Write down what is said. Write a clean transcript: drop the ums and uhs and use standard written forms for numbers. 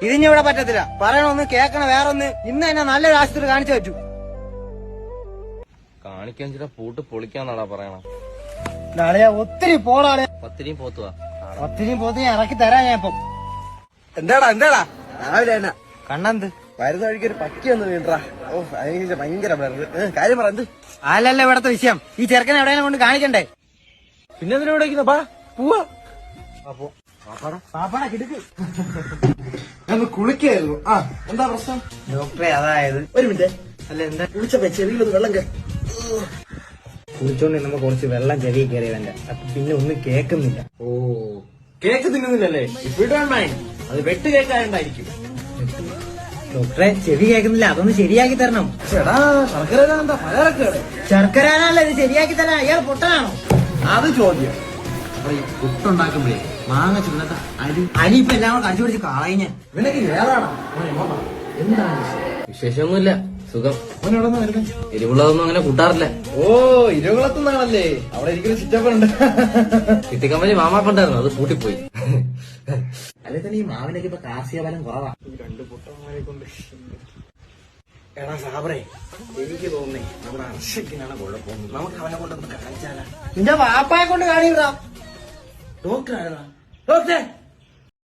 ഇതിഞ്ഞിവിടെ പറ്റത്തില്ല. പറയണൊന്ന് കേക്കണ വേറൊന്ന്. ഇന്ന് തന്നെ നല്ലൊരു ആശുപത്രി കാണിച്ചു പറ്റൂ. കാണിക്കാൻ ചില പൂട്ട് പൊളിക്കാന്നാടാ പറയണ. നാളെയാ ഒത്തിരി പോളാണ്. പത്തിരിയും പോത്തുവാ. പത്തിരിയും പോത്ത് ഞാൻ ഇറക്കി തരാം ഞാൻ ഇപ്പം. എന്താടാ രാവിലെ തന്നെ കണ്ണെന്ത് വരുന്ന വഴിക്ക് ഒരു പക്കി ഒന്ന് വീണ്ടാ. ഓ അതിന് ഭയങ്കര കാര്യം പറ. എന്ത് അല്ലല്ല ഇവിടത്തെ വിഷയം. ഈ ചെറുക്കനെ എവിടെയെങ്കിലും കൊണ്ട് കാണിക്കണ്ടേ? പിന്നെ എന്തിനാ ഇവിടെ ഇരിക്കുന്ന? പോവാ ഒന്ന് കുളിക്കായിരുന്നു. എന്താ പ്രശ്നം ഡോക്ടറെ? അതായത് ഒരു മിനിറ്റ്. അല്ല എന്താ കുളിച്ചപ്പോ ചെറിയൊരു വെള്ളം കുളിച്ചോണ്ട് നമ്മ കുറച്ച് വെള്ളം ചെറിയ കയറിയവന്റെ. അപ്പൊ പിന്നെ ഒന്നും കേക്കുന്നില്ല. ഓ കേക്ക് തിന്നുന്നില്ലല്ലേ? അത് വെട്ട് കേക്കാണ്ടായിരിക്കും. ഡോക്ടറെ ചെവി കേൾക്കുന്നില്ല, അതൊന്ന് ശരിയാക്കി തരണം. ചേടാ ശർക്കര എന്താ പലചരക്ക്? ശർക്കരാനല്ല ഇത് ശരിയാക്കി തരാൻ. അയാൾ പൊട്ടനാണോ? അത് ചോദ്യം. അപ്പൊ ഈ പുട്ടുണ്ടാക്കുമ്പോഴേ മാങ്ങ ചെന്നിട്ട് അരി ഇപ്പൊ എല്ലാം കൂടെ കടിച്ചു പിടിച്ച് കളഞ്ഞ. ഇവനൊക്കെ ഏതാണ്? എന്താണ് വിശേഷമൊന്നുമില്ല, സുഖം. അവനോട് വരുന്നത്? എരിവുള്ളതൊന്നും അങ്ങനെ കൂട്ടാറില്ല. ഓ ഇരുകുളത്തുനിന്നാണല്ലേ? അവിടെ ഇരിക്കുന്ന ചിറ്റപ്പനുണ്ട്. കിട്ടിക്കമ്പനി മാമാപ്പുണ്ടായിരുന്നു, അത് പൂട്ടിപ്പോയി. അല്ലെ തന്നെ ഈ മാവിനൊക്കെ ഇപ്പൊ കാർഷിക ഫലം കുറവാ. രണ്ട് പൊട്ടന്മാരെ കൊണ്ട്. എടാ സാബറേ, എനിക്ക് തോന്നുന്നേ നമ്മുടെ അർഷക്കിനാണ് കുഴപ്പം. നമുക്ക് അവനെ കൊണ്ടൊന്ന് കാണിച്ചാലാ? നിന്റെ വാപ്പായെ കൊണ്ട് കാണിടാ. ഡോക്ടർ ആരാ? ഡോക്ടറെ